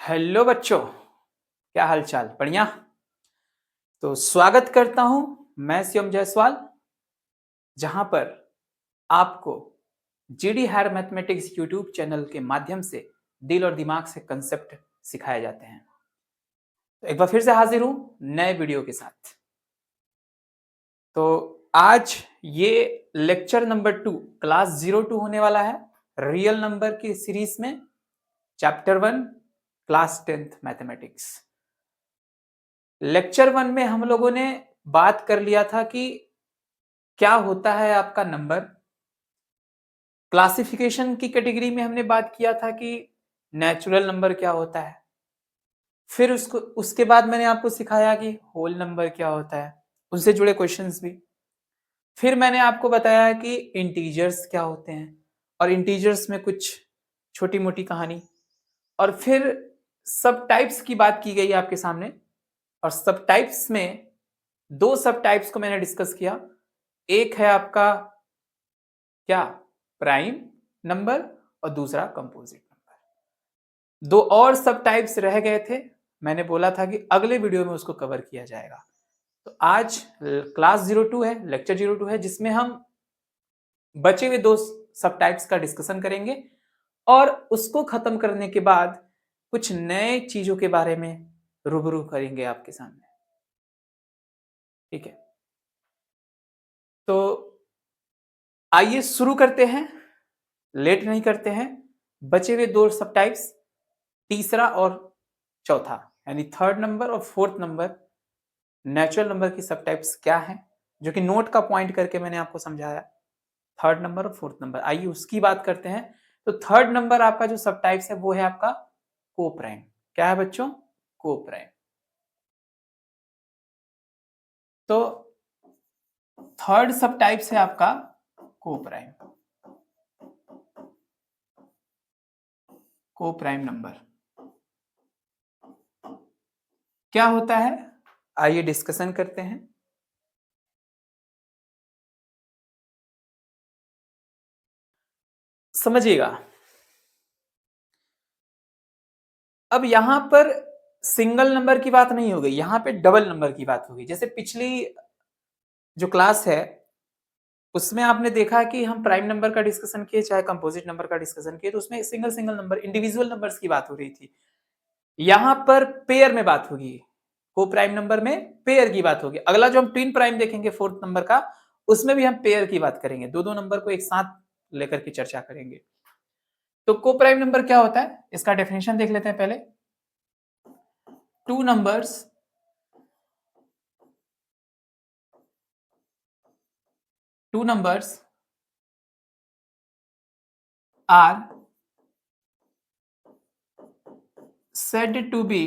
Hello बच्चों, क्या हाल चाल? बढ़िया। तो स्वागत करता हूं मैं शिवम जायसवाल, जहां पर आपको GD higher mathematics YouTube channel के माध्यम से दिल और दिमाग से कंसेप्ट सिखाए जाते हैं। तो एक बार फिर से हाजिर हूं नए वीडियो के साथ। तो आज ये लेक्चर नंबर 2 क्लास 02 होने वाला है रियल नंबर की सीरीज में, chapter 1 class 10th mathematics. Lecture 1 में हम लोगों ने बात कर लिया था कि क्या होता है आपका नंबर। क्लासिफिकेशन की कैटेगरी में हमने बात किया था कि नेचुरल नंबर क्या होता है। फिर उसके बाद मैंने आपको सिखाया कि होल नंबर क्या होता है, उनसे जुड़े क्वेश्चंस भी। फिर मैंने आपको बताया कि इंटीजर्स क्या होते हैं और इंटीजर्स में कुछ छोटी मोटी कहानी। और फिर सब टाइप्स की बात की गई आपके सामने, और सब टाइप्स में दो सब टाइप्स को मैंने डिस्कस किया। एक है आपका क्या, प्राइम नंबर, और दूसरा कंपोजिट नंबर। दो और सब टाइप्स रह गए थे, मैंने बोला था कि अगले वीडियो में उसको कवर किया जाएगा। तो आज क्लास 02 है, लेक्चर 02 है, जिसमें हम बचे हुए दो सब टाइप्स का डिस्कशन करेंगे और उसको खत्म करने के बाद कुछ नए चीजों के बारे में रूबरू करेंगे आपके सामने। ठीक है, तो आइए शुरू करते हैं, लेट नहीं करते हैं। बचे हुए दो सब टाइप्स, तीसरा और चौथा, यानी थर्ड नंबर और फोर्थ नंबर, नेचुरल नंबर की सब टाइप्स क्या हैं, जो कि नोट का पॉइंट करके मैंने आपको समझाया। थर्ड नंबर और फोर्थ नंबर, आइए उसकी बात करते हैं। तो थर्ड नंबर आपका जो सब टाइप्स है वो है आपका को प्राइम। क्या है बच्चों? को प्राइम। तो थर्ड सब टाइप्स है आपका को प्राइम, को प्राइम नंबर क्या होता है, आइए डिस्कशन करते हैं। समझिएगा, अब यहां पर सिंगल नंबर की बात नहीं हो गई, यहां पे डबल नंबर की बात होगी। जैसे पिछली जो क्लास है उसमें आपने देखा कि हम प्राइम नंबर का डिस्कशन किए चाहे कंपोजिट नंबर का डिस्कशन किए, तो उसमें single single number, individual numbers की बात हो रही थी। यहां पर पेयर में बात होगी, को प्राइम नंबर में पेयर की बात होगी। अगला जो हम ट्विन प्राइम देखेंगे फोर्थ नंबर का, उसमें भी हम पेयर की बात करेंगे, दो दो नंबर को एक साथ लेकर के चर्चा करेंगे। तो को प्राइम नंबर क्या होता है, इसका डेफिनेशन देख लेते हैं पहले। Two numbers are said to be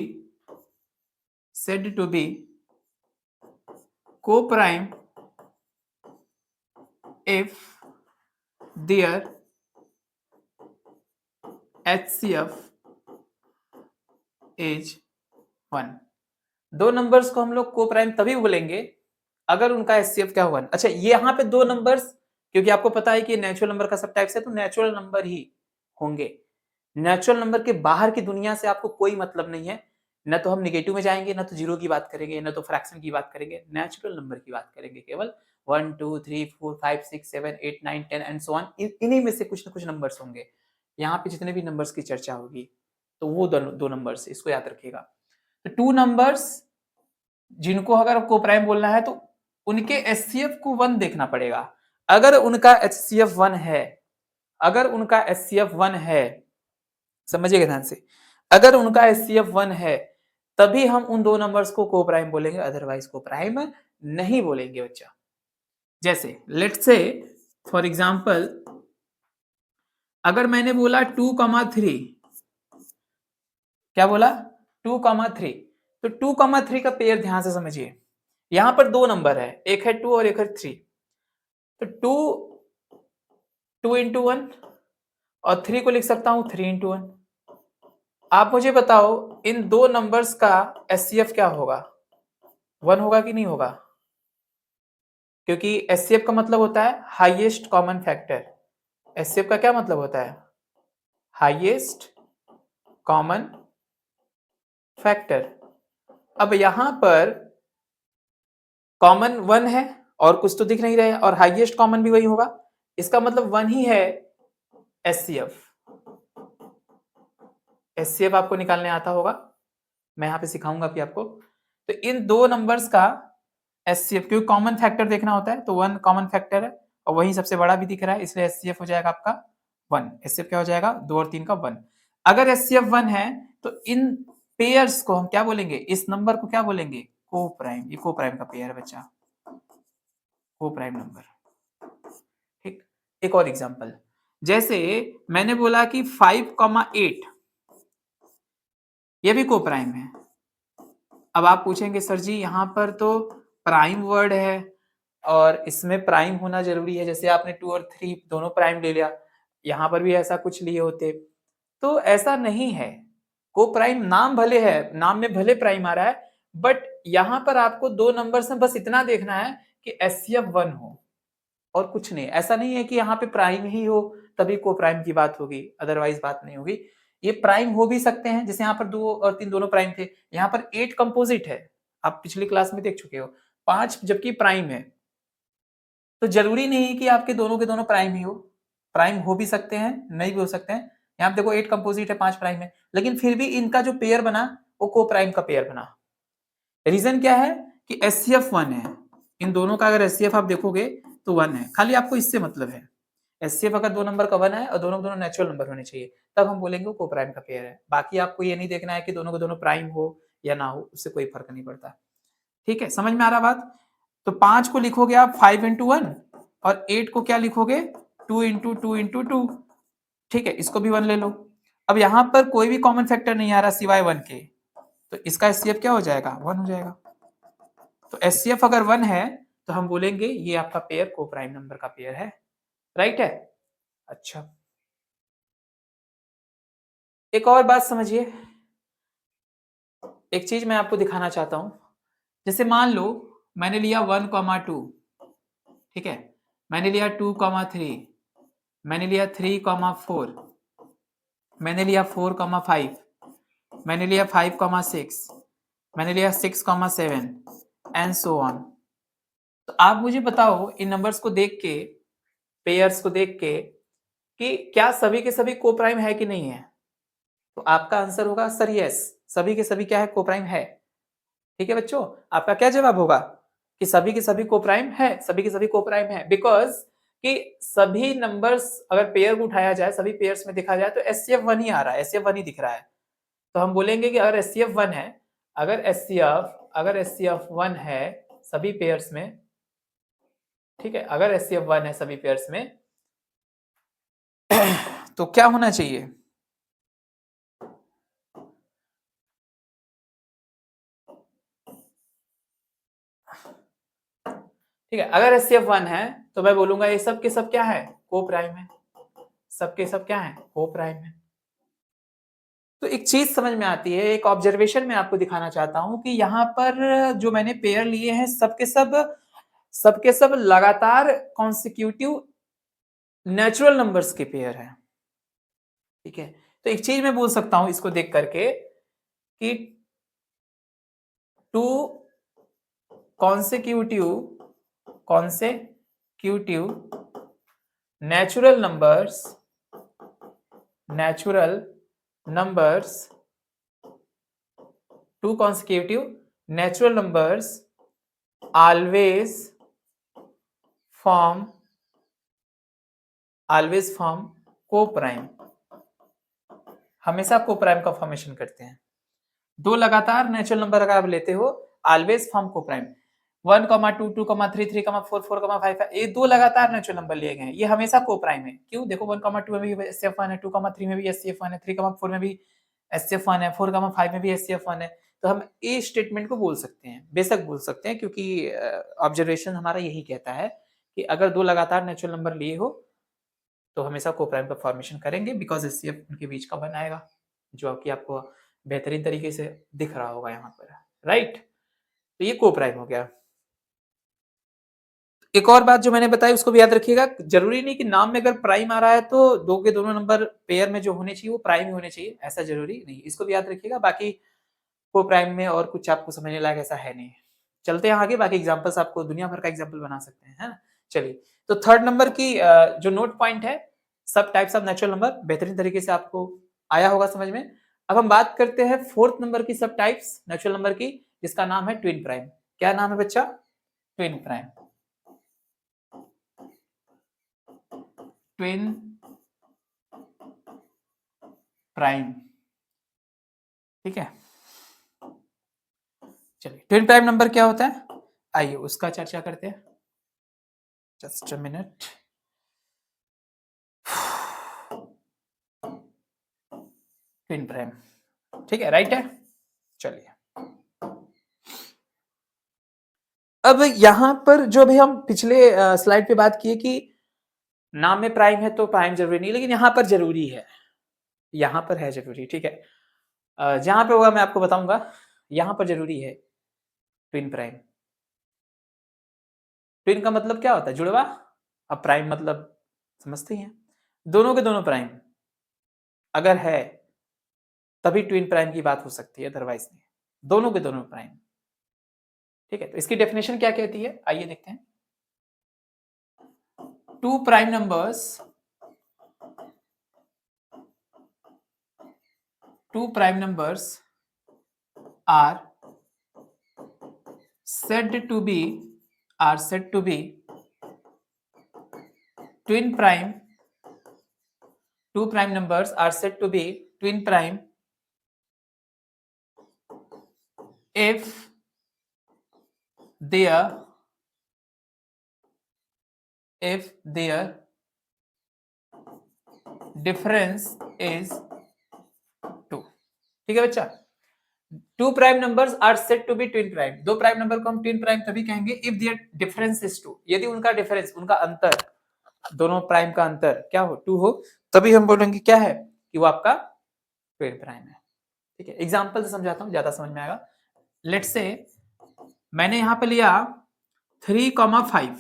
co-prime if their HCF is 1। दो नंबर्स को हम लोग को प्राइम तभी बोलेंगे अगर उनका HCF क्या 1। अच्छा, ये यहाँ पे दो नंबर्स, क्योंकि आपको पता है कि नेचुरल नंबर का सब टाइप्स है, तो नेचुरल नंबर ही होंगे। नेचुरल नंबर के बाहर की दुनिया से आपको कोई मतलब नहीं है। न तो हम निगेटिव में जाएंगे, न तो जीरो की बात करेंगे, न तो फ्रैक्शन की बात करेंगे। नेचुरल नंबर की बात करेंगे, केवल 1 2 3 4 5 6 7 8 9 10 एंड सो ऑन। इन्हीं में से कुछ ना कुछ नंबर्स होंगे। यहाँ पे जितने भी नंबर्स की चर्चा होगी तो वो दो नंबर्स, इसको याद रखिएगा। तो टू नंबर्स जिनको अगर को प्राइम बोलना है तो उनके एचसीएफ को 1 देखना पड़ेगा। अगर उनका एचसीएफ 1 है, अगर उनका एचसीएफ 1 है, समझिएगा ध्यान से, अगर उनका एचसीएफ 1 है तभी हम उन दो नंबर्स को को प्राइम बोलेंगे, अदरवाइज को प्राइम नहीं बोलेंगे बच्चा। जैसे लेट्स से फॉर एग्जांपल, अगर मैंने बोला 2,3, क्या बोला 2,3, तो 2,3 का पेयर ध्यान से समझिए। यहां पर दो नंबर है, एक है 2 और एक है 3। तो 2 इंटू 1 और 3 को लिख सकता हूं 3 इंटू 1। आप मुझे बताओ इन दो नंबर्स का एचसीएफ क्या होगा, 1 होगा कि नहीं होगा? क्योंकि एचसीएफ का मतलब होता है हाईएस्ट कॉमन फैक्टर। एचसीएफ का क्या मतलब होता है? Highest common factor. अब यहां पर कॉमन 1 है और कुछ तो दिख नहीं रहे और हाईएस्ट कॉमन भी वही होगा, इसका मतलब 1 ही है एचसीएफ। एचसीएफ आपको निकालने आता होगा, मैं यहाँ पे सिखाऊंगा भी आपको। तो इन दो नंबर्स का एचसीएफ, क्योंकि कॉमन फैक्टर देखना होता है, तो 1 कॉमन फैक्टर है और वही सबसे बड़ा भी दिख रहा है, इसलिए एचसीएफ हो जाएगा आपका 1। एचसीएफ क्या हो जाएगा, 2 और 3 का 1। अगर एचसीएफ 1 है तो इन पेयर्स को हम क्या बोलेंगे, इस नंबर को क्या बोलेंगे, को प्राइम। ये को प्राइम का पेयर है बच्चा, को प्राइम नंबर। ठीक, एक और एग्जांपल, जैसे मैंने बोला कि 5,8 ये भी को प्राइम है। अब आप पूछेंगे सर जी यहाँ पर तो प्राइम वर्ड है और इसमें प्राइम होना जरूरी है, जैसे आपने 2 और 3 दोनों प्राइम ले लिया, यहाँ पर भी ऐसा कुछ लिए होते, तो ऐसा नहीं है। को प्राइम नाम भले है, नाम में भले प्राइम आ रहा है, बट यहाँ पर आपको दो नंबर्स में बस इतना देखना है कि एचसीएफ 1 हो और कुछ नहीं। ऐसा नहीं है कि यहाँ पे प्राइम ही हो तभी को प्राइम की बात होगी, अदरवाइज बात नहीं होगी। ये प्राइम हो भी सकते हैं, जैसे यहाँ पर 2 और 3 दोनों प्राइम थे, यहाँ पर 8 कंपोजिट है, आप पिछली क्लास में देख चुके हो, 5 जबकि प्राइम है, तो जरूरी नहीं है कि आपके दोनों के दोनों प्राइम ही हो, प्राइम हो भी सकते हैं, नहीं भी हो सकते हैं। यहाँ देखो 8 कंपोजिट है, 5 प्राइम है, लेकिन फिर भी इनका जो पेयर बना वो को प्राइम का पेयर बना। रीजन क्या है कि एचसीएफ 1 है, इन दोनों का अगर एचसीएफ आप देखोगे तो 1 है, खाली आपको इससे मतलब है। एचसीएफ अगर दो नंबर का 1 है और दोनों दोनों नेचुरल नंबर होने चाहिए, तब हम बोलेंगे को प्राइम का पेयर है। बाकी आपको ये नहीं देखना है कि दोनों के दोनों प्राइम हो या ना हो, उससे कोई फर्क नहीं पड़ता। ठीक है, समझ में आ रहा बात। तो 5 को लिखोगे आप 5 इंटू 1 और 8 को क्या लिखोगे 2 इंटू 2 इंटू 2। ठीक है, इसको भी 1 ले लो। अब यहां पर कोई भी कॉमन फैक्टर नहीं आ रहा सिवाय 1 के, तो इसका एचसीएफ क्या हो जाएगा, 1 हो जाएगा। तो एचसीएफ अगर 1 है तो हम बोलेंगे ये आपका पेयर को प्राइम नंबर का पेयर है, राइट है। अच्छा, एक और बात समझिए, एक चीज मैं आपको दिखाना चाहता हूं। जैसे मान लो मैंने लिया 1,2, ठीक है, मैंने लिया 2,3, मैंने लिया 3,4, मैंने लिया 4,5, मैंने लिया 5,6, मैंने लिया 6,7 एंड सो ऑन। तो आप मुझे बताओ इन नंबर्स को देख के, पेयर्स को देख के, कि क्या सभी के सभी को प्राइम है कि नहीं है। तो आपका आंसर होगा सर यस, सभी के सभी क्या है, को प्राइम है। ठीक है बच्चों, आपका क्या जवाब होगा कि सभी के सभी को प्राइम है, सभी के सभी को प्राइम है, बिकॉज कि सभी नंबर्स अगर पेयर को उठाया जाए, सभी पेयर्स में देखा जाए तो एचसीएफ 1 ही आ रहा है, एचसीएफ 1 ही दिख रहा है। तो हम बोलेंगे कि अगर एचसीएफ 1 है, अगर एचसीएफ 1 है सभी पेयर्स में, ठीक है, अगर एचसीएफ 1 है सभी पेयर्स में तो क्या होना चाहिए, ठीक है, अगर एचसीएफ 1 है तो मैं बोलूंगा ये सब के सब क्या है, को प्राइम है, सबके सब क्या है, को प्राइम है। तो एक चीज समझ में आती है, एक ऑब्जर्वेशन मैं आपको दिखाना चाहता हूं कि यहाँ पर जो मैंने पेयर लिए हैं सबके सब लगातार कॉन्सिक्यूटिव नेचुरल नंबर्स के पेयर हैं। ठीक है, तो एक चीज मैं बोल सकता हूं इसको देख करके कि 2 consecutive natural numbers 2 consecutive natural numbers always form co-prime, हमेशा को-प्राइम का फॉर्मेशन करते हैं। दो लगातार नेचुरल नंबर अगर आप लेते हो ऑलवेज फॉर्म को-प्राइम, 1, 2, 2, 3, 3, 4, 4, 5, ये दो लगातार नेचुरल नंबर लिए गए हैं, ये हमेशा को-प्राइम है। क्यों, देखो 1, 2 में भी एचसीएफ 1 है, 2, 3 में भी एचसीएफ 1 है, 3, 4 में भी एचसीएफ 1 है, 4, 5 में भी एचसीएफ 1 है। तो हम ए स्टेटमेंट को बोल सकते हैं, बेशक बोल सकते हैं, क्योंकि ऑब्जर्वेशन हमारा यही कहता है कि अगर दो लगातार नेचुरल नंबर लिए हो तो हमेशा को-प्राइम का फॉर्मेशन करेंगे, बिकॉज एचसीएफ उनके बीच का बन आएगा, जो कि आपको बेहतरीन तरीके से दिख रहा होगा यहाँ पर, राइट। तो ये को-प्राइम हो गया। एक और बात जो मैंने बताई उसको भी याद रखिएगा, जरूरी नहीं कि नाम में अगर प्राइम आ रहा है तो दो के दोनों नंबर पेयर में जो होने चाहिए वो प्राइम ही होने चाहिए, ऐसा जरूरी नहीं, इसको भी याद रखिएगा। बाकी को प्राइम में और कुछ आपको समझने लायक ऐसा है नहीं। चलते हैं आगे, बाकी एग्जांपल्स आपको दुनिया भर का एग्जांपल बना सकते हैं, है ना। चलिए, तो थर्ड नंबर की जो नोट पॉइंट है, सब टाइप्स ऑफ नेचुरल नंबर, बेहतरीन तरीके से आपको आया होगा समझ में। अब हम बात करते हैं फोर्थ नंबर की सब टाइप्स नेचुरल नंबर की, जिसका नाम है ट्विन प्राइम। क्या नाम है बच्चा? Twin prime. ट्विन प्राइम, ठीक है। चलिए, ट्विन प्राइम नंबर क्या होता है, आइए उसका चर्चा करते हैं। Just a minute. Twin prime, ठीक है, राइट है। चलिए, अब यहां पर जो भी हम पिछले स्लाइड पे बात किए कि नाम में प्राइम है तो प्राइम जरूरी नहीं, लेकिन यहां पर जरूरी है, यहां पर है जरूरी, ठीक है। जहां पे होगा मैं आपको बताऊंगा, यहां पर जरूरी है ट्विन प्राइम। ट्विन का मतलब क्या होता है? जुड़वा। अब प्राइम मतलब समझते ही हैं, दोनों के दोनों प्राइम अगर है तभी ट्विन प्राइम की बात हो सकती है, अदरवाइज नहीं। दोनों के दोनों प्राइम, ठीक है। तो इसकी डेफिनेशन क्या कहती है, आइए देखते हैं। Two prime numbers, two prime numbers are said to be twin prime. Two prime numbers are said to be twin prime if their difference is 2, ठीक है बच्चा। Two prime numbers are said to be twin prime, दो prime number को हम twin prime तभी कहेंगे if there difference is 2, यदि उनका डिफरेंस, उनका अंतर, दोनों प्राइम का अंतर क्या हो, 2 हो, तभी हम बोलेंगे क्या है कि वो आपका ट्विन प्राइम है, ठीक है। एग्जांपल से समझाता हूं, ज्यादा समझ में आएगा। लेट्स से मैंने यहां पे लिया 3,5,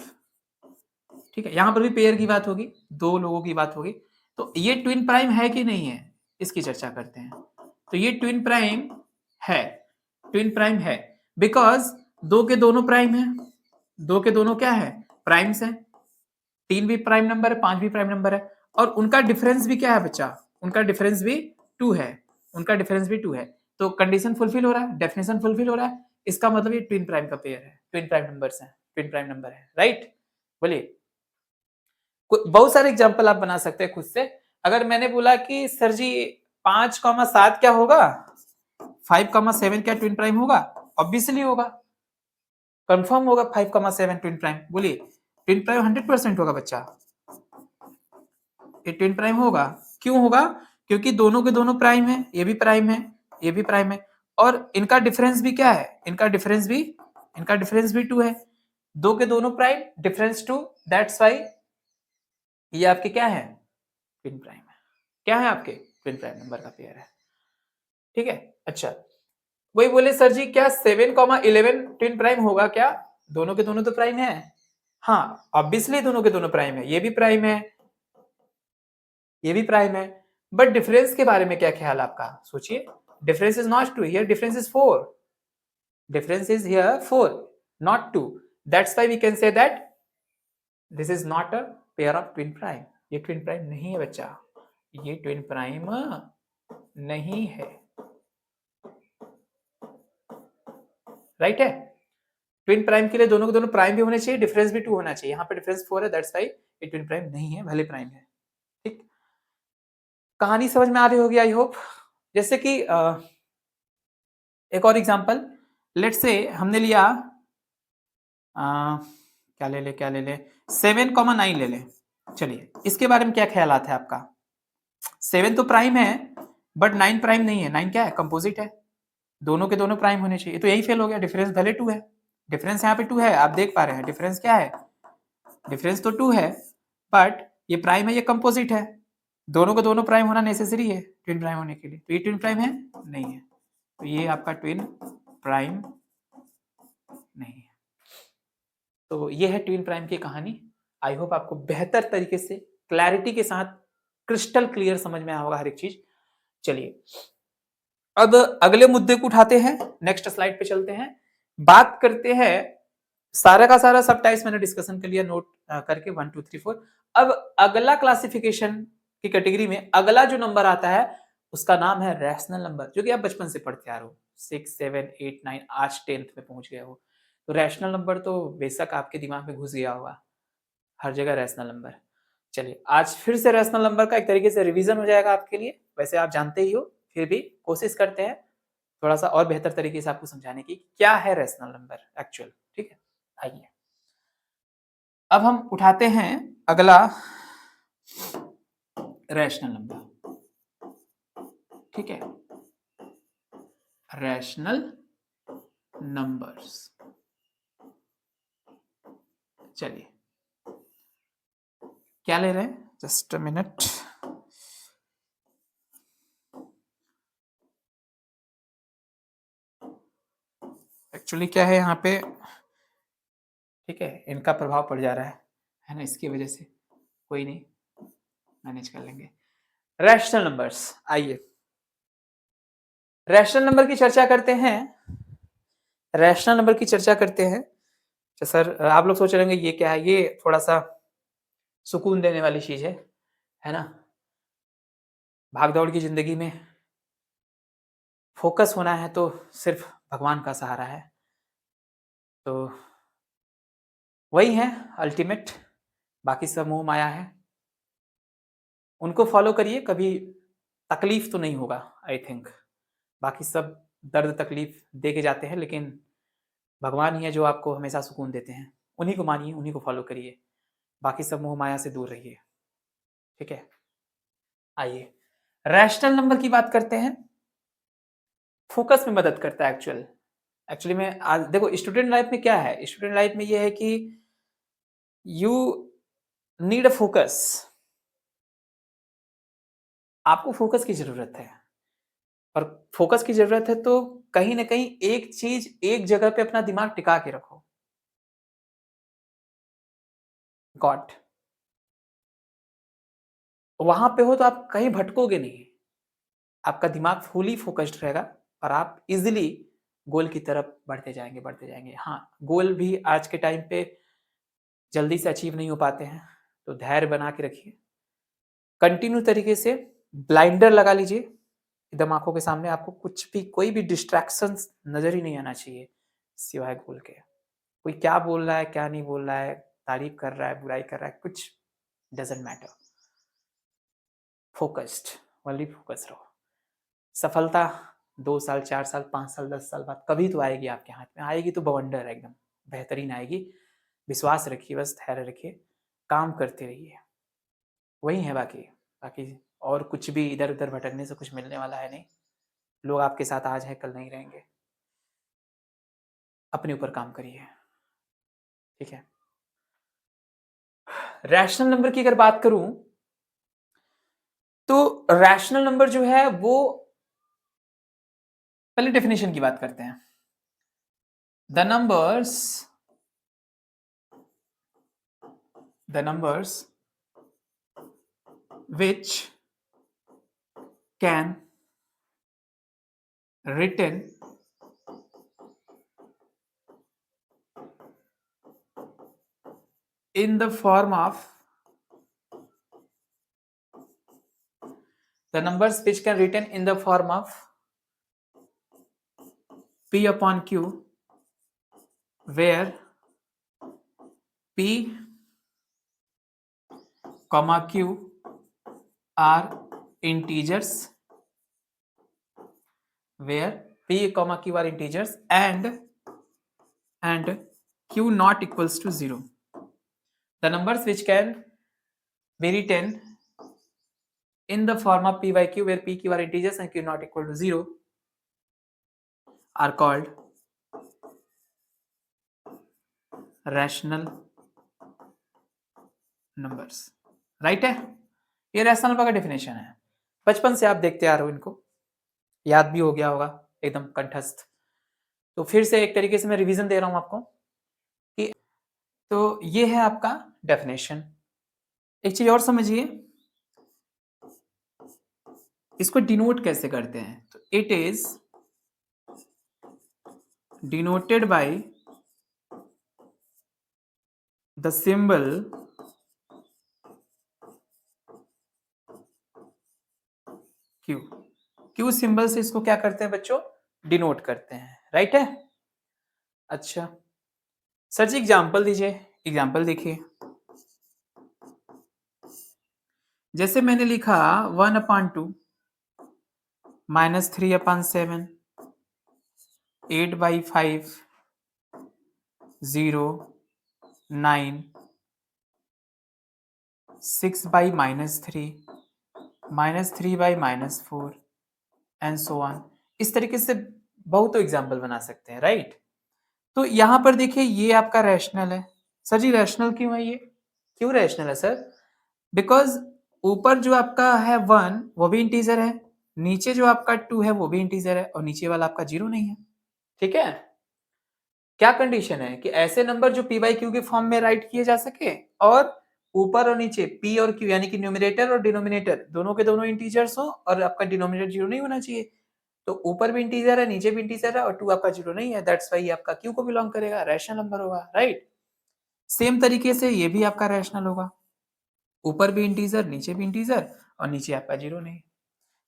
ठीक है। यहां पर भी पेयर की बात होगी, दो लोगों की बात होगी, तो ये ट्विन प्राइम है कि नहीं है, इसकी चर्चा करते हैं। तो ये ट्विन प्राइम है, ट्विन प्राइम है बिकॉज दो के दोनों प्राइम है, दो के दोनों क्या है, प्राइम्स है। 3 भी प्राइम नंबर है, 5 भी प्राइम नंबर है, और उनका डिफरेंस भी क्या है बच्चा, उनका डिफरेंस भी 2 है, उनका डिफरेंस भी 2 है। तो कंडीशन फुलफिल हो रहा है, डेफिनेशन फुलफिल हो रहा है, इसका मतलब ये ट्विन प्राइम का पेयर है, ट्विन प्राइम नंबर्स हैं, ट्विन प्राइम नंबर है, राइट। बोलिए, बहुत सारे एग्जांपल आप बना सकते हैं खुद से। अगर मैंने बोला कि सर जी 5,7 क्या होगा, 5,7 क्या ट्विन प्राइम होगा, ऑब्वियसली होगा, कंफर्म होगा 5,7 ट्विन प्राइम। बोलिए, ट्विन प्राइम 100% होगा बच्चा, ये ट्विन प्राइम होगा। क्यों होगा? क्योंकि दोनों के दोनों प्राइम है, ये भी प्राइम है, ये भी प्राइम है, और इनका डिफरेंस भी क्या है, इनका डिफरेंस भी 2 है, दो के दोनों प्राइम, डिफरेंस 2, दैट्स वाई ये आपके क्या है, ट्विन प्राइम है। क्या है आपके, ट्विन प्राइम नंबर का पेयर है, ठीक है। अच्छा, वही बोले सर जी क्या 7,11 ट्विन प्राइम होगा क्या, दोनों के दोनों तो प्राइम है। हाँ, ऑब्वियसली दोनों के दोनों प्राइम है, ये भी प्राइम है, ये भी प्राइम है, बट डिफरेंस के बारे में क्या ख्याल आपका, सोचिए। Difference is not 2, here difference is 4, difference is here 4 not 2, that's why we can say that this is not a pair of twin prime, ये ट्विन प्राइम नहीं है बच्चा, ये ट्विन प्राइम नहीं है, राइट है। ट्विन प्राइम के लिए दोनों के दोनों प्राइम भी होने चाहिए, डिफरेंस भी 2 होना चाहिए, यहाँ पे डिफरेंस 4 है, दैट्स व्हाई ये ट्विन प्राइम नहीं है, भले प्राइम है, ठीक। कहानी समझ में आ रही होगी आई होप। जैसे कि एक और एग्जांपल, लेट्स से हमने लिया क्या ले ले 7,9 ले ले। चलिए, इसके बारे में क्या ख्यालात है आपका। 7 तो प्राइम है बट 9 प्राइम नहीं है, 9 क्या है, कंपोजिट है, दोनों के दोनों प्राइम होने चाहिए, तो यही फेल हो गया, डिफरेंस भले 2 है, डिफरेंस यहाँ पे 2 है, आप देख पा रहे हैं डिफरेंस क्या है, डिफरेंस तो 2 है, बट ये प्राइम है, ये कंपोजिट है, दोनों को दोनों प्राइम होना नेसेसरी है ट्विन प्राइम होने के लिए, तो ये ट्विन प्राइम है नहीं है, तो ये आपका ट्विन प्राइम नहीं है। तो ये है ट्विन प्राइम की कहानी। आई होप आपको बेहतर तरीके से, क्लैरिटी के साथ, क्रिस्टल क्लियर समझ में आया होगा हर एक चीज। चलिए, अब अगले मुद्दे को उठाते हैं, नेक्स्ट स्लाइड पे चलते हैं, बात करते हैं। सारा का सारा सब टाइप्स मैंने डिस्कशन कर लिया नोट करके 1 2 3 4। अब अगला क्लासिफिकेशन की कैटेगरी में अगला जो नंबर आता है उसका नाम है रैशनल नंबर, जो कि आप बचपन से पढ़ते आ रहे हो, 6 7 8 9 आज 10th में पहुंच गए हो। तो रैशनल नंबर तो बेशक आपके दिमाग में घुस गया होगा, हर जगह रैशनल नंबर। चलिए आज फिर से रैशनल नंबर का एक तरीके से रिवीजन हो जाएगा आपके लिए, वैसे आप जानते ही हो, फिर भी कोशिश करते हैं थोड़ा सा और बेहतर तरीके से आपको समझाने की क्या है रैशनल नंबर एक्चुअल। ठीक है, आइए अब हम उठाते हैं अगला रैशनल नंबर। ठीक है, रैशनल नंबर्स। चलिए क्या ले रहे हैं, जस्ट अ मिनट। एक्चुअली क्या है यहाँ पे, ठीक है, इनका प्रभाव पड़ जा रहा है ना, इसकी वजह से कोई नहीं, मैनेज कर लेंगे। रैशनल नंबर्स, आइए रैशनल नंबर की चर्चा करते हैं। रैशनल नंबर की चर्चा करते हैं। तो सर आप लोग सोच रहे होंगे ये क्या है, ये थोड़ा सा सुकून देने वाली चीज है ना। भाग दौड़ की जिंदगी में फोकस होना है तो सिर्फ भगवान का सहारा है, तो वही है अल्टीमेट, बाकी सब मोह माया है, उनको फॉलो करिए, कभी तकलीफ तो नहीं होगा आई थिंक। बाकी सब दर्द तकलीफ दे के जाते हैं, लेकिन भगवान ही है जो आपको हमेशा सुकून देते हैं, उन्हीं को मानिए, उन्हीं को फॉलो करिए, बाकी सब मोह माया से दूर रहिए। ठीक है, आइए रैशनल नंबर की बात करते हैं। फोकस में मदद करता है एक्चुअली में। आज देखो स्टूडेंट लाइफ में क्या है, स्टूडेंट लाइफ में ये है कि यू नीड अ फोकस, आपको फोकस की जरूरत है, और फोकस की जरूरत है तो कहीं ना कहीं एक चीज एक जगह पे अपना दिमाग टिका के रखो। गॉट वहां पे हो तो आप कहीं भटकोगे नहीं, आपका दिमाग फुली फोकस्ड रहेगा और आप इजिली गोल की तरफ बढ़ते जाएंगे। हाँ, गोल भी आज के टाइम पे जल्दी से अचीव नहीं हो पाते हैं, तो धैर्य बना के रखिए, कंटिन्यू तरीके से ब्लाइंडर लगा लीजिए एकदम आंखों के सामने, आपको कुछ भी कोई भी डिस्ट्रैक्शन नजर ही नहीं आना चाहिए सिवाय गोल के। कोई क्या बोल रहा है क्या नहीं बोल रहा है, तारीफ कर रहा है बुराई कर रहा है, कुछ doesn't matter, focused, only focus रहो। सफलता 2 साल 4 साल 5 साल 10 साल बाद कभी तो आएगी आपके हाथ में, आएगी तो बवंडर एकदम बेहतरीन आएगी, विश्वास रखिए, बस धैर्य रखिए, काम करते रहिए, वही है बाकी। बाकी और कुछ भी इधर उधर भटकने से कुछ मिलने वाला है नहीं, लोग आपके साथ आज है कल नहीं रहेंगे, अपने ऊपर काम करिए। ठीक है, रैशनल नंबर की अगर बात करूं तो रैशनल नंबर जो है वो, पहले डेफिनेशन की बात करते हैं। The numbers which can written in the form of the numbers which can written in the form of p upon q, where p comma q are integers, where p comma q are integers and q not equals to 0. The numbers which can be written in the form of p by q, where p q are integers and q not equal to 0, are called rational numbers. Right है, ये rational number का definition है, बचपन से आप देखते आ रहे हो, इनको याद भी हो गया होगा एकदम कंठस्थ। तो फिर से एक तरीके से मैं रिवीजन दे रहा हूं आपको कि, तो ये है आपका डेफिनेशन। एक चीज और समझिए, इसको डिनोट कैसे करते हैं, तो it is denoted by the symbol Q. Q symbol से इसको क्या करते हैं बच्चों, डिनोट करते हैं, राइट है। अच्छा सर जी एग्जाम्पल दीजिए, एग्जाम्पल देखिए, जैसे मैंने लिखा 1/2 -3/7 8/5 0 9 6/-3 -3/-4 एंड सो ऑन। इस तरीके से बहुत एग्जाम्पल बना सकते हैं, राइट। तो यहां पर देखिए ये आपका रैशनल है। सर जी रैशनल क्यों है, ये क्यों रैशनल है सर? बिकॉज ऊपर जो आपका है 1 वो भी इंटीजर है, नीचे जो आपका 2 है वो भी इंटीजर है, और नीचे वाला आपका 0 नहीं है। ठीक है, क्या कंडीशन है कि ऐसे नंबर जो p बाई क्यू के फॉर्म में राइट किए जा सके, और ऊपर और नीचे p और q यानी कि न्यूमरेटर और डिनोमिनेटर दोनों के दोनों इंटीजर्स हो, और आपका डिनोमिनेटर 0 नहीं होना चाहिए। तो ऊपर भी इंटीजर है, नीचे भी इंटीजर है, और 2 आपका 0 नहीं है, दैट्स वाई आपका q को बिलोंग करेगा, रैशनल नंबर होगा, राइट। सेम तरीके से ये भी आपका रैशनल होगा, ऊपर भी इंटीजर नीचे भी इंटीजर और नीचे आपका 0 नहीं।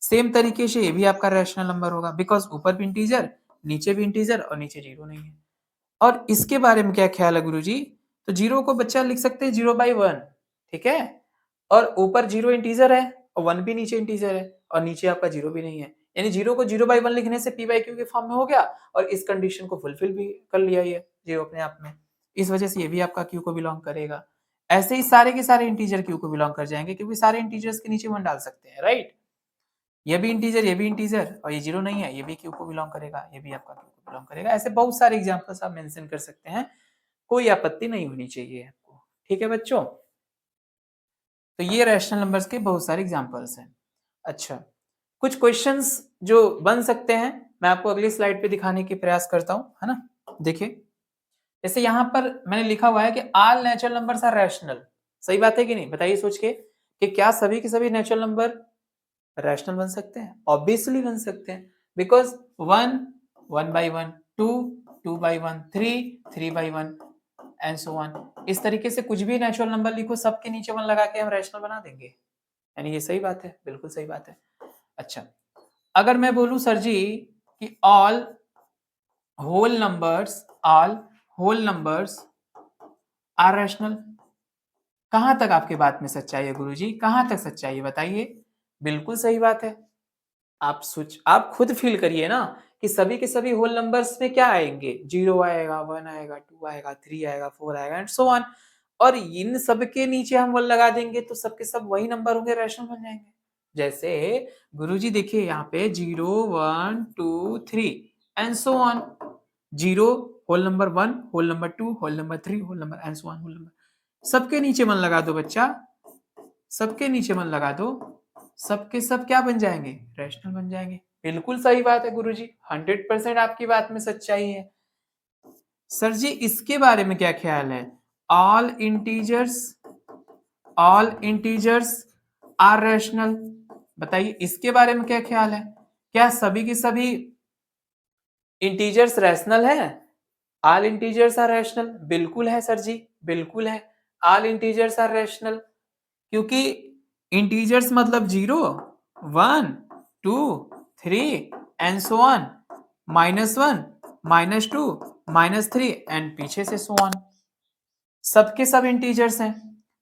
सेम तरीके से ये भी आपका रैशनल नंबर होगा, बिकॉज ऊपर भी इंटीजर नीचे भी इंटीजर और नीचे 0 नहीं है। और इसके बारे में क्या ख्याल है गुरुजी? तो 0 को बच्चा लिख सकते हैं 0/1, ठीक है, और ऊपर 0 इंटीजर है और 1 भी नीचे इंटीजर है, और नीचे आपका 0 भी नहीं है, यानी 0 को 0/1 लिखने से p बाई क्यू के फॉर्म में हो गया, और इस कंडीशन को फुलफिल भी कर लिया ये 0 अपने आप में। इस वजह से ये भी आपका q को बिलोंग करेगा। ऐसे ही सारे के सारे इंटीजर q को बिलोंग कर जाएंगे, क्योंकि सारे इंटीजर्स के नीचे 1 डाल सकते हैं, राइट। ये भी इंटीजर, ये भी इंटीजर, और ये 0 नहीं है, ये भी q को बिलोंग करेगा, ये भी आपका q को बिलोंग करेगा। ऐसे बहुत सारे एग्जांपल्स आप मेंशन कर सकते हैं, कोई आपत्ति नहीं होनी चाहिए आपको, ठीक है बच्चों। तो ये रैशनल नंबर्स के बहुत सारे एग्जांपल्स हैं। अच्छा, कुछ क्वेश्चंस जो बन सकते हैं मैं आपको अगली स्लाइड पे दिखाने की प्रयास करता हूं, है ना। देखिए जैसे यहाँ पर मैंने लिखा हुआ है कि all natural numbers are rational. सही बात है कि नहीं, बताइए सोच के कि क्या सभी के सभी नेचुरल नंबर रैशनल बन सकते हैं? ऑब्वियसली बन सकते हैं, बिकॉज 1 1/1, 2 2/1, 3 3/1 एंड सो ऑन। इस तरीके से कुछ भी नेचुरल नंबर लिखो, सबके नीचे 1 लगा के हम रैशनल बना देंगे, यानी ये सही बात है, बिल्कुल सही बात है। अच्छा, अगर मैं बोलूं सर जी कि all whole numbers are rational, कहां तक आपके बात में सच्चाई है गुरुजी, कहां तक सच्चाई है बताइए? बिल्कुल सही बात है। आप खुद फील करिए ना कि सभी के सभी होल नंबर्स में क्या आएंगे, 0 आएगा, 1 आएगा, 2 आएगा, 3 आएगा, 4 आएगा एंड सो ऑन, और इन सब के नीचे हम 1 लगा देंगे तो सबके सब वही नंबर होंगे, रैशनल बन जाएंगे। जैसे गुरुजी देखिए यहाँ पे 0 1 2 3 and so on, 0 whole number 1 whole number 2 whole number 3 whole number and so on whole number, सबके नीचे 1 लगा दो बच्चा, सबके नीचे 1 लगा दो, सबके सब क्या बन जाएंगे, रैशनल बन जाएंगे। बिल्कुल सही बात है गुरुजी, 100% आपकी बात में सच्चाई है। सर जी इसके बारे में क्या ख्याल है? ऑल इंटीजर्स आर रैशनल, बताइए इसके बारे में क्या ख्याल है? क्या सभी के सभी इंटीजर्स रैशनल है? ऑल इंटीजर्स आर रैशनल, बिल्कुल है सर जी, बिल्कुल है, ऑल इंटीजर्स आर रैशनल, क्योंकि इंटीजर्स मतलब 0 1 2 3 एंड सो ऑन, -1 -2 -3 एंड पीछे से सो ऑन, सबके सब इंटीजर्स हैं,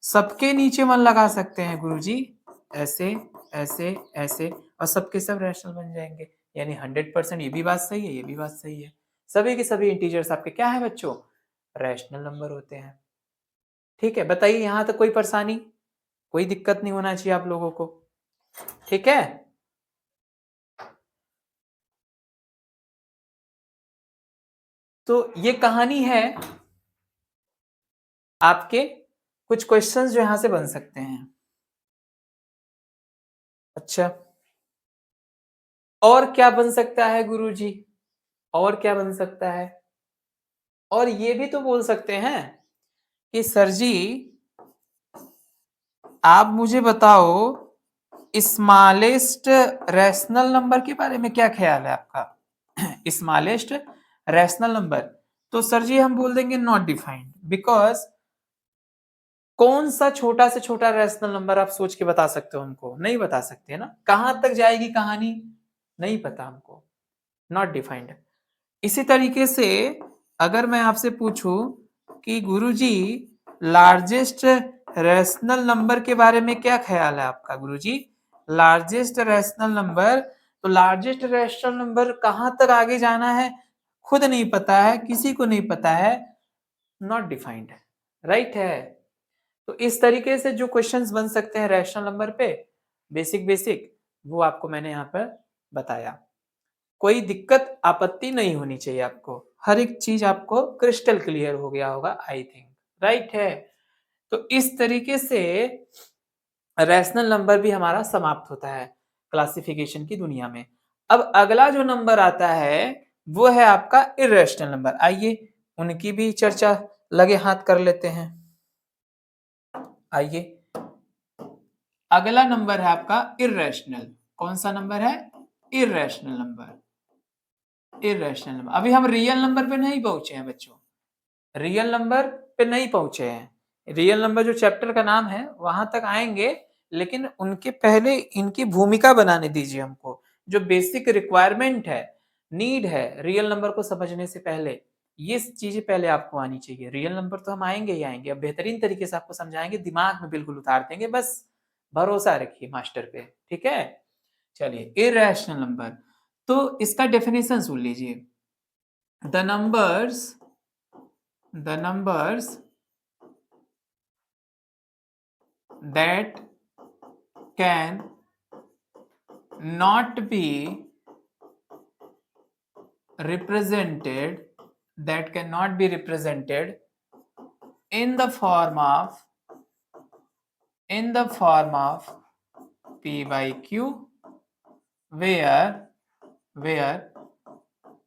सबके नीचे 1 लगा सकते हैं गुरुजी, ऐसे ऐसे ऐसे, और सबके सब रैशनल बन जाएंगे, यानी 100% ये भी बात सही है, ये भी बात सही है, सभी के सभी इंटीजर्स आपके क्या है बच्चों, रैशनल नंबर होते हैं। ठीक है, बताइए यहां तक कोई परेशानी, कोई दिक्कत नहीं होना चाहिए आप लोगों को, ठीक है। तो ये कहानी है आपके, कुछ क्वेश्चंस जो यहां से बन सकते हैं। अच्छा, और क्या बन सकता है गुरुजी, और क्या बन सकता है? और ये भी तो बोल सकते हैं कि सर जी आप मुझे बताओ स्मॉलेस्ट रैशनल नंबर के बारे में क्या ख्याल है आपका? स्मॉलेस्ट रैशनल नंबर, तो सर जी हम बोल देंगे नॉट डिफाइंड, बिकॉज कौन सा छोटा से छोटा रैशनल नंबर आप सोच के बता सकते हो हमको? नहीं बता सकते ना। कहां तक जाएगी कहानी नहीं पता हमको, नॉट डिफाइंड। इसी तरीके से अगर मैं आपसे पूछूं कि गुरुजी लार्जेस्ट रैशनल नंबर के बारे में क्या ख्याल है आपका? गुरुजी लार्जेस्ट रैशनल नंबर, तो लार्जेस्ट रैशनल नंबर कहां तक आगे जाना है खुद नहीं पता है, किसी को नहीं पता है, नॉट डिफाइंड, राइट है। तो इस तरीके से जो क्वेश्चंस बन सकते हैं रैशनल नंबर पे, बेसिक बेसिक, वो आपको मैंने यहाँ पर बताया। कोई दिक्कत आपत्ति नहीं होनी चाहिए आपको, हर एक चीज आपको क्रिस्टल क्लियर हो गया होगा आई थिंक, राइट है। तो इस तरीके से रैशनल नंबर भी हमारा समाप्त होता है क्लासिफिकेशन की दुनिया में। अब अगला जो नंबर आता है वो है आपका इर्रेशनल नंबर। आइए उनकी भी चर्चा लगे हाथ कर लेते हैं। आइए अगला नंबर है आपका इर्रेशनल। कौन सा नंबर है? Irrational number. इर्रेशनल नंबर, अभी हम रियल नंबर पे नहीं पहुंचे हैं बच्चों, रियल नंबर पे नहीं पहुंचे हैं। रियल नंबर जो चैप्टर का नाम है वहां तक आएंगे, लेकिन उनके पहले इनकी भूमिका बनाने दीजिए हमको। जो बेसिक रिक्वायरमेंट है, नीड है रियल नंबर को समझने से पहले, ये चीजें पहले आपको आनी चाहिए। रियल नंबर तो हम आएंगे ही आएंगे, अब बेहतरीन तरीके से आपको समझाएंगे, दिमाग में बिल्कुल उतार देंगे, बस भरोसा रखिए मास्टर पे, ठीक है। चलिए इरेशनल नंबर, तो इसका डेफिनेशन सुन लीजिए। The numbers that can not be represented, that cannot be represented in the form of p by q, where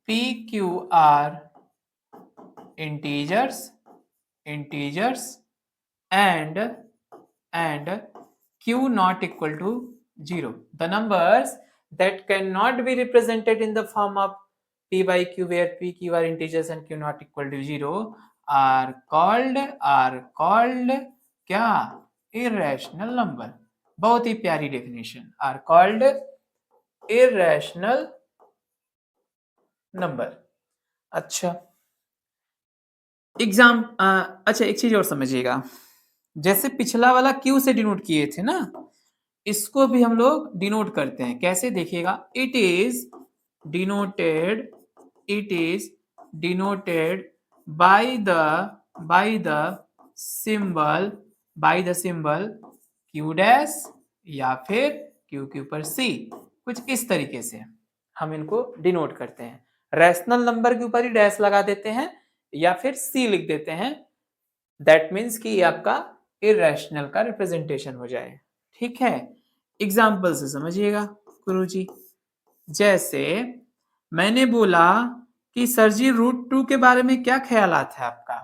p q are integers and q not equal to 0. The numbers that cannot be represented in the form of p by q, where p q are integers and q not equal to 0, are called क्या? irrational number। बहुत ही प्यारी definition, are called irrational number। अच्छा अच्छा एक चीज और समझिएगा, जैसे पिछला वाला क्यू से डिनोट किए थे ना, इसको भी हम लोग डिनोट करते हैं कैसे, देखिएगा। Denoted it is denoted by the symbol Q dash, या फिर क्यू के ऊपर सी, कुछ इस तरीके से हम इनको डिनोट करते हैं। रैशनल नंबर के ऊपर ही डैश लगा देते हैं या फिर सी लिख देते हैं, दैट मीन्स कि ये आपका इरेशनल का रिप्रेजेंटेशन हो जाए, ठीक है। एग्जाम्पल से समझिएगा गुरुजी, जैसे मैंने बोला कि सर जी √2 के बारे में क्या ख्यालात है आपका?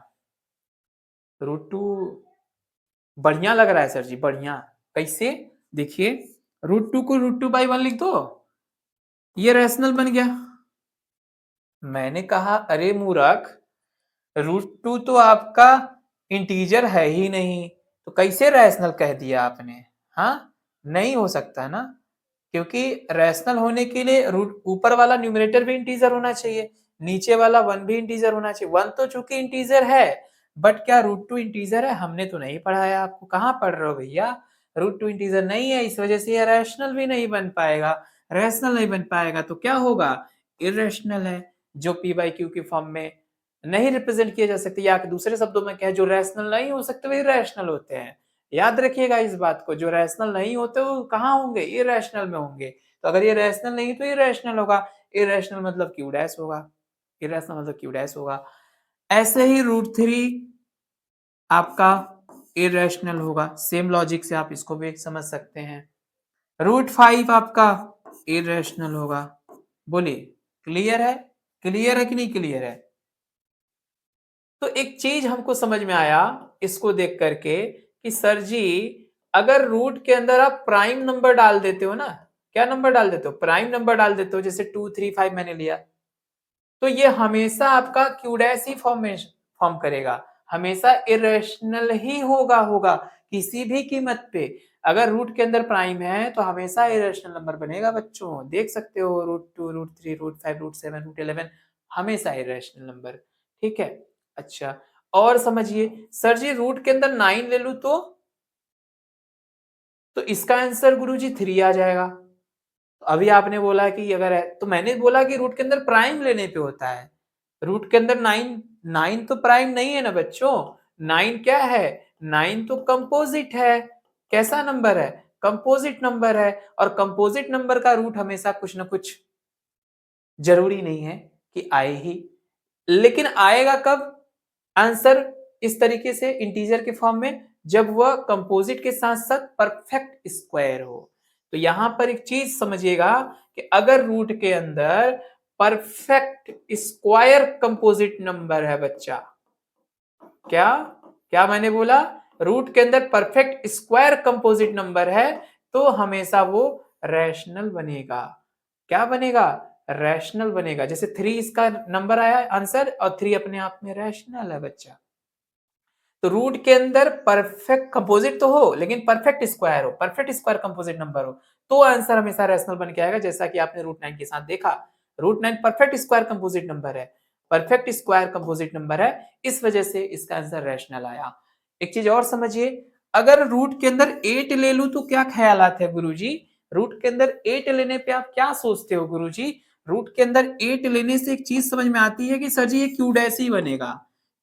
√2 बढ़िया लग रहा है सर जी, बढ़िया। कैसे? देखिए √2 को √2/1 लिख दो, ये रैशनल बन गया। मैंने कहा अरे मूर्ख, √2 तो आपका इंटीजर है ही नहीं, तो कैसे रैशनल कह दिया आपने? हाँ नहीं हो सकता ना, क्योंकि रैशनल होने के लिए रूट ऊपर वाला न्यूमरेटर भी इंटीजर होना चाहिए, नीचे वाला 1 भी इंटीजर होना चाहिए। 1 तो चूंकि इंटीजर है, बट क्या √2 इंटीजर है? हमने तो नहीं पढ़ाया आपको, कहाँ पढ़ रहे हो भैया? √2 इंटीजर नहीं है, इस वजह से ये रैशनल भी नहीं बन पाएगा। रैशनल नहीं बन पाएगा तो क्या होगा? इरेशनल है, जो p बाई क्यू की फॉर्म में नहीं रिप्रेजेंट किया जा सकते, या दूसरे शब्दों में क्या है, जो रैशनल नहीं हो सकते वे इरेशनल होते हैं। याद रखिएगा इस बात को, जो रैशनल नहीं होते वो कहाँ होंगे? इरेशनल में होंगे। तो अगर ये रैशनल नहीं तो इरेशनल होगा, इरेशनल मतलब क्यू डैश होगा, इरेशनल मतलब क्यू डैश होगा। ऐसे ही √3 आपका इरेशनल होगा, सेम लॉजिक से आप इसको भी समझ सकते हैं। √5 आपका इरेशनल होगा। बोलिए क्लियर है? क्लियर है कि नहीं क्लियर है? तो एक चीज हमको समझ में आया इसको देख करके कि सर जी अगर रूट के अंदर आप प्राइम नंबर डाल देते हो ना, क्या नंबर डाल देते हो? प्राइम नंबर डाल देते हो, जैसे 2 3 5 मैंने लिया, तो ये हमेशा आपका क्यू डैश ही फॉर्म करेगा, हमेशा इरेशनल ही होगा किसी भी कीमत पे। अगर रूट के अंदर प्राइम है तो हमेशा इरेशनल नंबर बनेगा बच्चों, देख सकते हो √2 √3 √5 √7 √11 हमेशा इरेशनल नंबर, ठीक है। अच्छा और समझिए सर जी रूट के अंदर 9 ले लूं तो इसका आंसर गुरुजी 3 आ जाएगा। तो अभी आपने बोला कि अगर है तो मैंने बोला कि रूट के अंदर प्राइम लेने पे होता है, रूट के अंदर 9 तो प्राइम नहीं है ना बच्चों, 9 क्या है, 9 तो कंपोजिट है। कैसा नंबर है, कंपोजिट नंबर है, और कंपोजिट नंबर का रूट हमेशा कुछ ना कुछ जरूरी नहीं है कि आए ही, लेकिन आएगा कब आंसर इस तरीके से इंटीजर के फॉर्म में, जब वह कंपोजिट के साथ साथ परफेक्ट स्क्वायर हो। तो यहां पर एक चीज समझिएगा कि अगर रूट के अंदर परफेक्ट स्क्वायर कंपोजिट नंबर है बच्चा, क्या क्या मैंने बोला, रूट के अंदर परफेक्ट स्क्वायर कंपोजिट नंबर है तो हमेशा वो रैशनल बनेगा। क्या बनेगा, रैशनल बनेगा। जैसे 3 इसका नंबर आया आंसर, और 3 अपने आप में रैशनल है बच्चा। तो रूट के अंदर परफेक्ट कंपोजिट तो हो लेकिन परफेक्ट स्क्वायर हो, परफेक्ट स्क्वायर कंपोजिट नंबर हो, तो आंसर हमेशा रैशनल बन के आएगा। जैसा कि आपने √9 के साथ देखा, √9 परफेक्ट स्क्वायर कंपोजिट नंबर है, परफेक्ट स्क्वायर कंपोजिट नंबर है, इस वजह से इसका आंसर रैशनल आया। एक चीज और समझिए, अगर रूट के अंदर 8 ले लूं तो क्या ख्यालात है गुरुजी, रूट के अंदर 8 लेने पे आप क्या सोचते हो गुरुजी, रूट के अंदर 8 लेने से एक चीज समझ में आती है कि सर जी ये क्यू डैश ही बनेगा।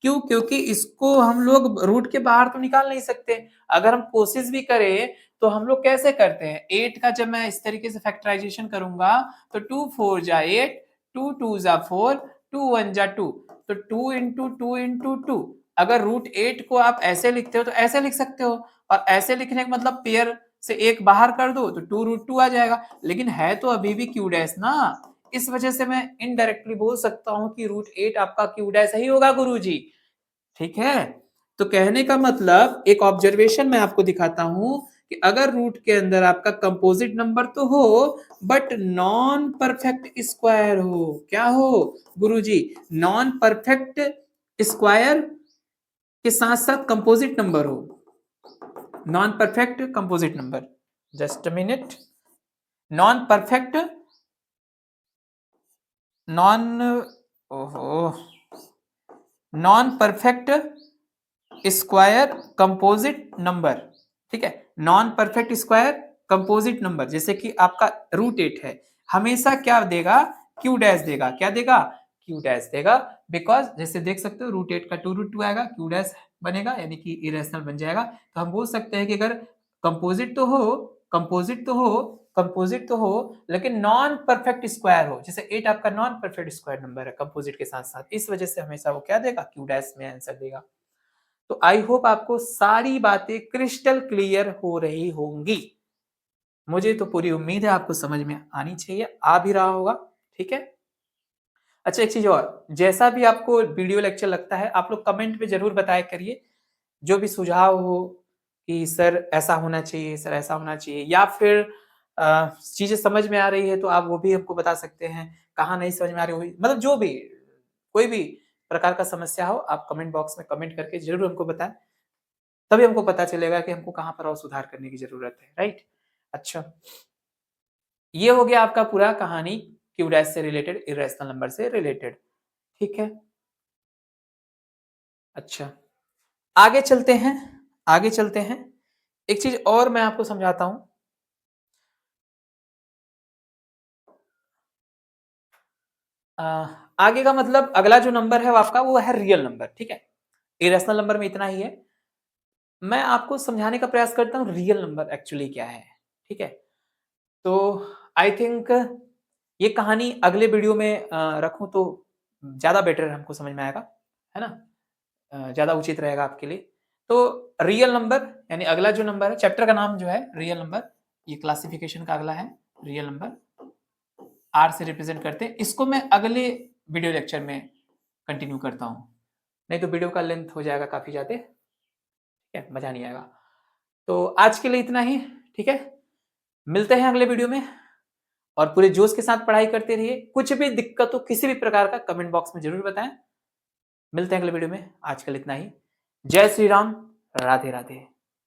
क्यों, क्योंकि इसको हम लोग रूट के बाहर तो निकाल नहीं सकते। अगर हम कोशिश भी करें तो हम लोग कैसे करते हैं, 8 का जब मैं इस तरीके से फैक्टराइजेशन करूंगा तो 2 4 जा 8, 2 2 जा 4, 2 1 जा 2, तो 2 इंटू 2 इंटू 2। अगर √8 को आप ऐसे लिखते हो तो ऐसे लिख सकते हो, और ऐसे लिखने का मतलब पेयर से एक बाहर कर दो तो 2 √2 आ जाएगा, लेकिन है तो अभी भी क्यू डैश ना। इस वजह से मैं इनडायरेक्टली बोल सकता हूं कि √8 आपका क्यू डैश ही होगा गुरुजी, ठीक है। तो कहने का मतलब एक ऑब्जर्वेशन मैं आपको दिखाता हूं कि अगर रूट के अंदर आपका कंपोजिट नंबर तो हो बट नॉन परफेक्ट स्क्वायर हो, क्या हो गुरुजी, नॉन परफेक्ट स्क्वायर के साथ साथ कंपोजिट नंबर हो, non perfect composite number, just a minute, non perfect, non, ओहो, non perfect square composite number, ठीक है, non perfect square composite number, जैसे कि आपका √8 है, हमेशा क्या देगा, क्यू डैश देगा, क्या देगा, क्यू डैश देगा। बिकॉज जैसे देख सकते हो √8 का 2 √2 आएगा, क्यू डैश बनेगा, यानी कि इरेशनल बन जाएगा। तो हम बोल सकते हैं कि अगर कंपोजिट तो हो, कंपोजिट तो हो, कंपोजिट तो हो, लेकिन नॉन परफेक्ट स्क्वायर हो, जैसे 8 आपका नॉन परफेक्ट स्क्वायर नंबर है कंपोजिट के साथ साथ, इस वजह से हमेशा वो क्या देगा, क्यू डैश में आंसर देगा। तो आई होप आपको सारी बातें क्रिस्टल क्लियर हो रही होंगी, मुझे तो पूरी उम्मीद है आपको समझ में आनी चाहिए, आ भी रहा होगा, ठीक है। अच्छा एक चीज और, जैसा भी आपको वीडियो लेक्चर लगता है आप लोग कमेंट में जरूर बताया करिए, जो भी सुझाव हो कि सर ऐसा होना चाहिए, सर ऐसा होना चाहिए, या फिर चीजें समझ में आ रही है तो आप वो भी हमको बता सकते हैं, कहाँ नहीं समझ में आ रही हुई, मतलब जो भी कोई भी प्रकार का समस्या हो आप कमेंट बॉक्स में कमेंट करके जरूर हमको बताएं, तभी हमको पता चलेगा कि हमको कहाँ पर और सुधार करने की जरूरत है, राइट। अच्छा, ये हो गया आपका पूरा कहानी क्यू डैश से रिलेटेड, इरेशनल नंबर से रिलेटेड, ठीक है। अच्छा, आगे चलते हैं, आगे चलते हैं, एक चीज और मैं आपको समझाता हूं। आगे का मतलब अगला जो नंबर है वो आपका वो है रियल नंबर, ठीक है। इरेशनल नंबर में इतना ही है, मैं आपको समझाने का प्रयास करता हूँ रियल नंबर एक्चुअली क्या है, ठीक है। तो आई थिंक ये कहानी अगले वीडियो में रखूं तो ज्यादा बेटर हमको समझ में आएगा, है ना, ज्यादा उचित रहेगा आपके लिए। तो रियल नंबर यानी अगला जो नंबर है, चैप्टर का नाम जो है रियल नंबर, ये क्लासिफिकेशन का अगला है रियल नंबर, आर से रिप्रेजेंट करते हैं, इसको मैं अगले वीडियो लेक्चर में कंटिन्यू करता हूँ, नहीं तो वीडियो का लेंथ हो जाएगा काफी ज्यादा, ठीक है, मजा नहीं आएगा। तो आज के लिए इतना ही, ठीक है, मिलते हैं अगले वीडियो में। और पूरे जोश के साथ पढ़ाई करते रहिए। कुछ भी दिक्कत हो किसी भी प्रकार का कमेंट बॉक्स में जरूर बताएं। मिलते हैं अगले वीडियो में, आज के लिए इतना ही। जय श्री राम, राधे राधे।